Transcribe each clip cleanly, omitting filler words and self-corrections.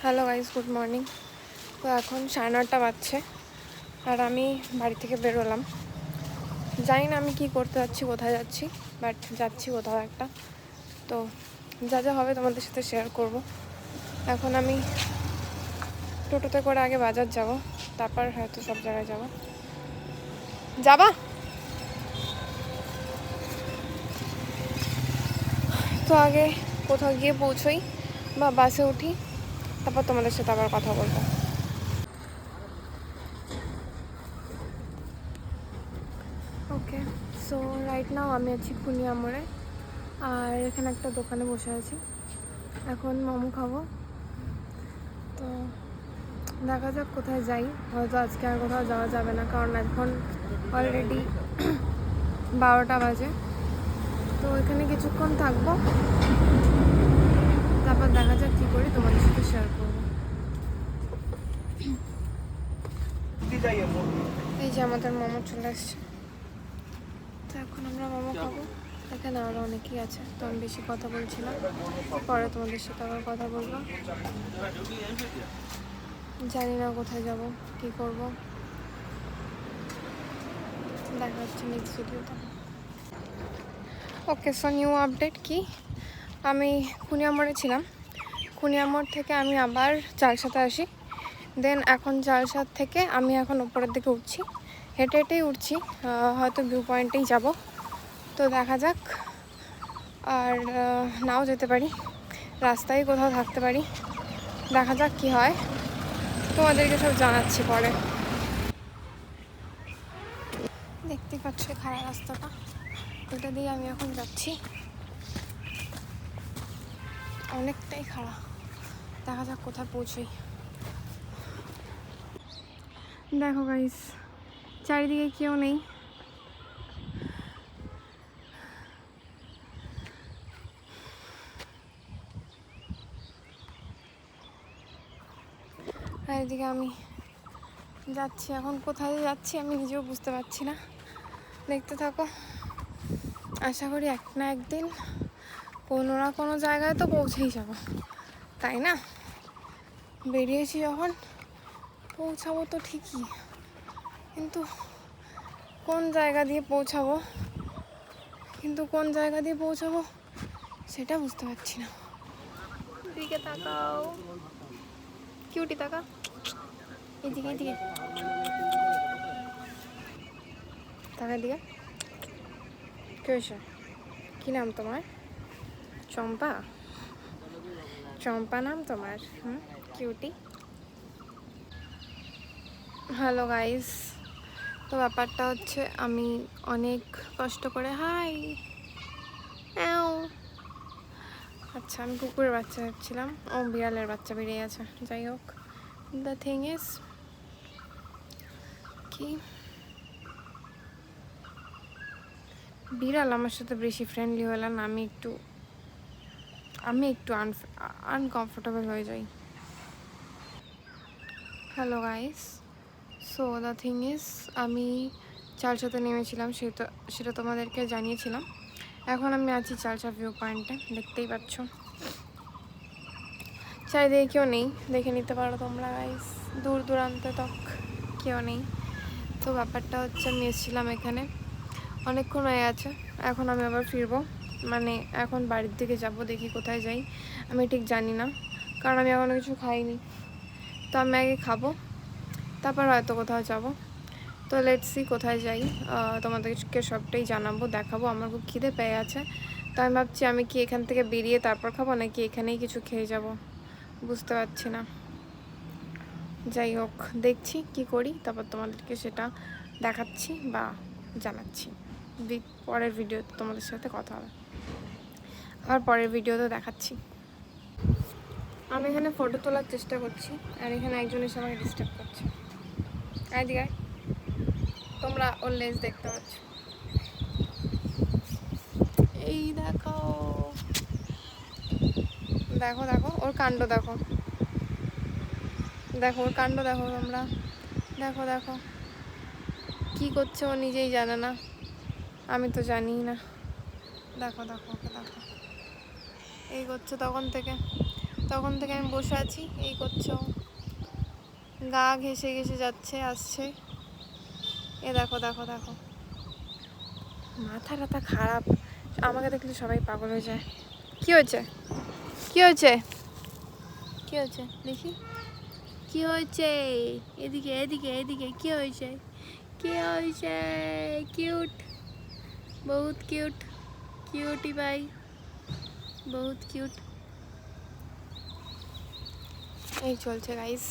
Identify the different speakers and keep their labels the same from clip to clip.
Speaker 1: Hello guys, good morning. তো এখন 9:30 বাজছে আর আমি বাড়ি থেকে বেরোলাম। জানি না আমি কি করতে যাচ্ছি, কোথায় যাচ্ছি, বাট যাচ্ছি কোথাও একটা। তো যা যা হবে তোমাদের সাথে শেয়ার করব। এখন আমি টোটোতে করে আগে বাজার যাব, তারপর হয়তো সব জায়গায় যাবা। তো আগে কোথাও গিয়ে পৌঁছোই বা বাসে উঠি, তারপর তোমাদের সাথে আবার কথা বলবো। ওকে, সো রাইট নাও আমি আছি খুনিয়া মোড়ে, আর এখানে একটা দোকানে বসে আছি। এখন মোমো খাবো। তো দেখা যাক কোথায় যাই। হয়তো আজকে আর কোথাও যাওয়া যাবে না, কারণ এখন অলরেডি 12টা বাজে। তো এখানে কিছুক্ষণ থাকবো, তারপর দেখা যাক কী করি, তোমাদের সাথে শেয়ার করবো। এই যে আমাদের মোমো চলে এসছে, তো এখন আমরা মোমো খাবো। এখানে আরও অনেকেই আছে, তো আমি বেশি কথা বলছি না, পরে তোমাদের সাথে আবার কথা বলবো। জানি না কোথায় যাব, কি করব, দেখা হচ্ছে নেক্সট ভিডিওতে। ওকে, সো নিউ আপডেট কি, আমি খুনিয়া মোড়ে ছিলাম। খুনিয়া মোড় থেকে আমি আবার চালসাতে আসি, দেন এখন চালসাদ থেকে আমি এখন উপরের দিকে উঠছি, হেঁটে হেঁটেই উঠছি। হয়তো ভিউ পয়েন্টেই যাব, তো দেখা যাক। আর নাও যেতে পারি, রাস্তায় কোথাও থাকতে পারি, দেখা যাক কি হয়, তোমাদেরকে সব জানাচ্ছি পরে। দেখতে পাচ্ছি খারাপ রাস্তাটা, ওটা দিয়ে আমি এখন যাচ্ছি, অনেকটাই খারাপ। দেখা যাক কোথায় পৌঁছই। দেখো গাইস, চারিদিকে কেউ নেই। আর এদিকে আমি যাচ্ছি, এখন কোথায় যাচ্ছি আমি নিজেও বুঝতে পারছি না। দেখতে থাকো, আশা করি এক না একদিন কোনো না কোনো জায়গায় তো পৌঁছেই যাব, তাই না? বেরিয়েছি যখন, পৌঁছাবো তো ঠিকই, কিন্তু কোন জায়গা দিয়ে পৌঁছাবো সেটা বুঝতে পারছি না। দিকে তাকাও, কিউটি তাকা, এদিকে এদিকে তাকা, দিকে। কি হয়েছে? কী নাম তোমার? চম্পা? চম্পা নাম তোমার? কিউটি। হ্যালো গাইস, তো ব্যাপারটা হচ্ছে আমি অনেক কষ্ট করে আচ্ছা, আমি কুকুরের বাচ্চা ভাবছিলাম, ও বিড়ালের বাচ্চা বেরিয়ে আছে। যাই হোক, দ্য থিং ইজ কি, বিড়াল আমার সাথে বেশি ফ্রেন্ডলি হলে না আমি একটু আনকমফোর্টেবল হয়ে যাই। Hello guys, so the thing is আমি চালসাতে নেমেছিলাম, সেটা তোমাদেরকে জানিয়েছিলাম। এখন আমি আছি চালসা ভিউ পয়েন্টে, দেখতেই পাচ্ছ চারিদিকে কেউ নেই, দেখে নিতে পারো তোমরা গাইস, দূর দূরান্তে তক কেউ নেই। তো ব্যাপারটা হচ্ছে আমি এসেছিলাম এখানে, অনেকক্ষণ হয়ে আছে, এখন আমি আবার ফিরবো, মানে এখন বাড়ির দিকে যাব। দেখি কোথায় যাই, আমি ঠিক জানি না, কারণ আমি এখনও কিছু খাইনি। তো আমি আগে খাবো, তারপর হয়তো কোথাও যাব। তো লেটস সি কোথায় যাই, তোমাদেরকে সবটাই জানাবো, দেখাবো। আমার খুব খিদে পেয়ে আছে, তো আমি ভাবছি আমি কি এখান থেকে বেরিয়ে তারপর খাবো, নাকি এখানেই কিছু খেয়ে যাব, বুঝতে পারছি না। যাই হোক, দেখছি কি করি, তারপর তোমাদেরকে সেটা দেখাচ্ছি বা জানাচ্ছি। পরের ভিডিওতে তোমাদের সাথে কথা হবে, আবার পরের ভিডিওতে দেখাচ্ছি। আমি এখানে ফটো তোলার চেষ্টা করছি, আর এখানে একজন এসে আমাকে ডিস্টার্ব করছে। এদিকে তোমরা ওর লেজ দেখতে পাচ্ছ, এই দেখো দেখো দেখো ওর কাণ্ড, দেখো দেখো ওর কাণ্ড, দেখো তোমরা, দেখো দেখো কি করছে, ও নিজেই জানে না, আমি তো জানিই না। দেখো দেখো ওকে দেখো, এই করছে তখন থেকে। তো তখন থেকে আমি বসে আছি, এই করছো, গা ঘেঁষে ঘেঁষে যাচ্ছে আসছে। এ দেখো দেখো দেখো, মাথা টাথা খারাপ, আমাকে দেখলে সবাই পাগল হয়ে যায়। কি হয়েছে, কি হয়েছে, কি হয়েছে দেখি, কি হয়েছে, এদিকে এদিকে এদিকে, কি হয়েছে, কি হয়েছে, কিউট, বহুত কিউট, কিউটি ভাই, বহুত কিউট। এই চলছে গাইস,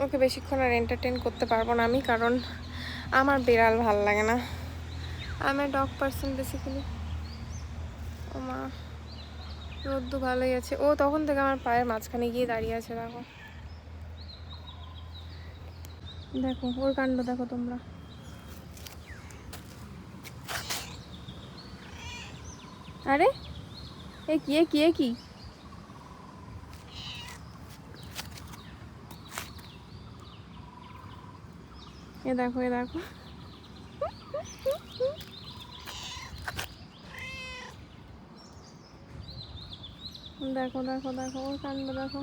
Speaker 1: ওকে বেশিক্ষণ আর এন্টারটেন করতে পারবো না আমি, কারণ আমার বিড়াল ভাল লাগে না, আমি ডগ পার্সন বেসিক্যালি। ও মা, রোদ্দু ভালোই আছে, ও তখন থেকে আমার পায়ের মাঝখানে গিয়ে দাঁড়িয়ে আছে। দেখো দেখো ওর কাণ্ড দেখো তোমরা। আরে এ কি, এ কি, এ কি, এ দেখো, এ দেখো, দেখো দেখো দেখো ওর কাণ্ড দেখো।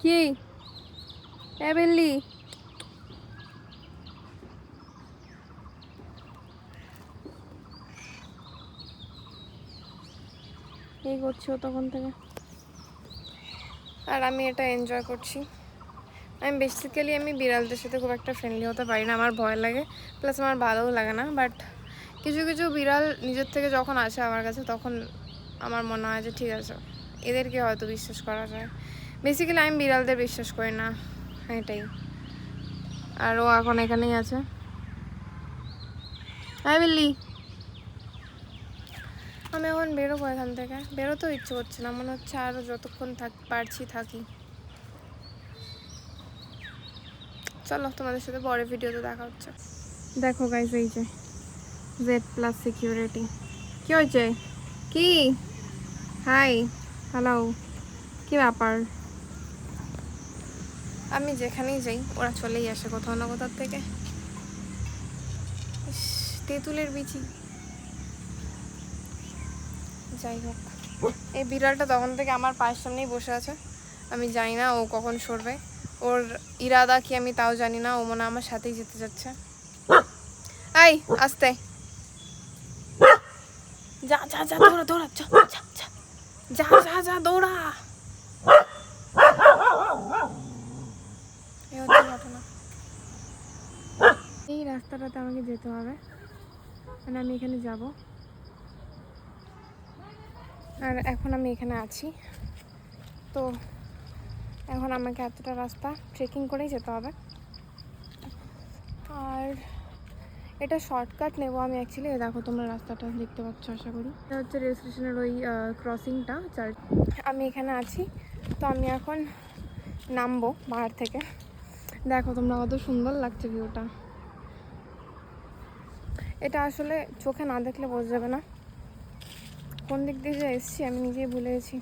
Speaker 1: কি এ বেল্লি, এই করছো তখন থেকে, আর আমি এটা এনজয় করছি। আমি বেসিক্যালি আমি বিড়ালদের সাথে খুব একটা ফ্রেন্ডলি হতে পারি না, আমার ভয় লাগে, প্লাস আমার ভালোও লাগে না। বাট কিছু কিছু বিড়াল নিজের থেকে যখন আসে আমার কাছে, তখন আমার মনে হয় যে ঠিক আছে, এদেরকে হয়তো বিশ্বাস করা যায়। বেসিক্যালি আমি বিড়ালদের বিশ্বাস করি না, এটাই। আর ও এখন এখানেই আছে। হ্যাঁ বিল্লি, আমি এখন বেরোবো এখান থেকে, বেরোতেও ইচ্ছে করছে না, মনে হচ্ছে আরও যতক্ষণ পারছি থাকি। চলো তোমাদের সাথে পরে ভিডিওতে দেখা হচ্ছে। দেখো গাইস, এই যে Z+ সিকিউরিটি, কি হয়েছে, কি, হাই, হ্যালো, কি ব্যাপার, আমি যেখানেই যাই ওরা চলেই আসে কোথাও না কোথাও থেকে। তেঁতুলের বিচি, যাই হোক, এই বিড়ালটা তখন থেকে আমার পায়ের সামনেই বসে আছে, আমি জানি না ও কখন সরবে, ওর ইরাদা কি আমি তাও জানি না, ও মনে আমার সাথেই যেতে যাচ্ছে। আই আস্তে, যা যা যা, দৌড়া দৌড়া, যা যা যা যা যা যা, দৌড়া। এই হচ্ছে ঘটনা, এই রাস্তাটাতে আমাকে যেতে হবে, মানে আমি এখানে যাব, আর এখন আমি এখানে আছি, তো এখন আমাকে এতটা রাস্তা ট্রেকিং করেই যেতে হবে। আর এটা শর্টকাট নেব আমি অ্যাকচুয়ালি, দেখো তোমরা রাস্তাটা দেখতে পাচ্ছ আশা করি, এটা হচ্ছে রেল স্টেশনের ওই ক্রসিংটা। আমি এখানে আছি, তো আমি এখন নামবো পাহাড় থেকে। দেখো তোমরা কত সুন্দর লাগছে ভিউটা, এটা আসলে চোখে না দেখলে বোঝা যাবে না কোন দিক দিয়ে যে এসছি, আমি নিজেই ভুলে গেছি।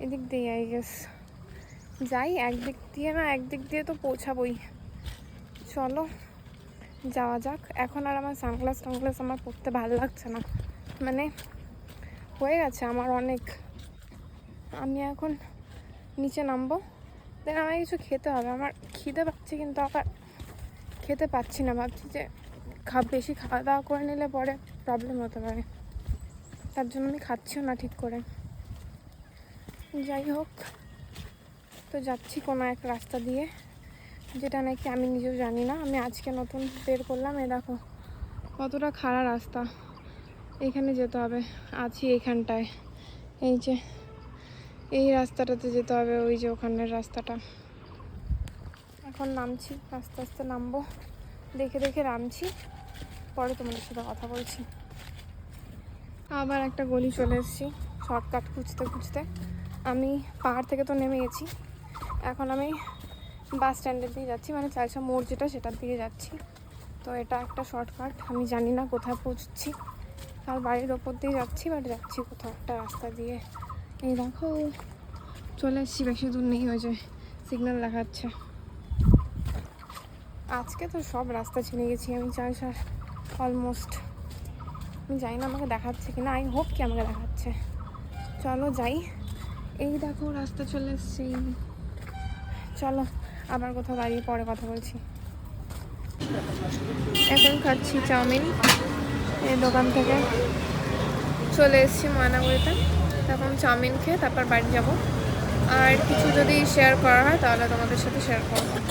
Speaker 1: এদিক দিয়ে আই গেস যাই, একদিক দিয়ে না একদিক দিয়ে তো পৌঁছাবই। চলো যাওয়া যাক। এখন আর আমার সানগ্লাস টানগ্লাস আমার পরতে ভালো লাগছে না, মানে হয়ে গেছে আমার অনেক। আমি এখন নিচে নামবো, দেন আমাকে কিছু খেতে হবে, আমার খিদে পাচ্ছে, কিন্তু আবার খেতে পাচ্ছি না, ভাবছি যে বেশি খাওয়া দাওয়া করে নিলে পরে প্রবলেম হতে পারে, তার জন্য আমি খাচ্ছিও না ঠিক করে। যাই হোক, তো যাচ্ছি কোনো এক রাস্তা দিয়ে, যেটা নাকি আমি নিজেও জানি না, আমি আজকে নতুন বের করলাম। এ দেখো কতটা খাড়া রাস্তা, এখানে যেতে হবে, আছি এইখানটায়, এই যে এই রাস্তাটাতে যেতে হবে, ওই যে ওখানের রাস্তাটা। এখন নামছি, আস্তে আস্তে নামবো, দেখে দেখে নামছি, পরে তোমাদের সাথে কথা বলছি। আবার একটা গলি চলে এসেছি শর্টকাট খুঁজতে খুঁজতে। আমি পাহাড় থেকে তো নেমে গেছি, এখন আমি বাস স্ট্যান্ডের দিকে যাচ্ছি, মানে চালসা মোড় যেটা সেটার দিকে যাচ্ছি। তো এটা একটা শর্টকাট, আমি জানি না কোথায় পৌঁছচ্ছি, আর বাড়ির ওপর দিয়ে যাচ্ছি, বাট যাচ্ছি কোথাও একটা রাস্তা দিয়ে। এই দেখো চলে এসেছি, বেশি দূর নেই, হয়ে যায় সিগন্যাল দেখাচ্ছে। আজকে তো সব রাস্তা চিনে গেছি আমি, চাই অলমোস্ট। আমি জানি না আমাকে দেখাচ্ছে কি না, আই হোপ কি আমাকে দেখাচ্ছে। চলো যাই। এই দেখো রাস্তা চলে এসছি। চলো আবার কোথাও দাঁড়িয়ে পরে কথা বলছি। এখন খাচ্ছি চাউমিন এই দোকান থেকে। চলে এসেছি ময়নাগুড়িতে। তখন চাউমিন খেয়ে তারপর বাড়ি যাব। আর কিছু যদি শেয়ার করা হয় তাহলে তোমাদের সাথে শেয়ার করবো।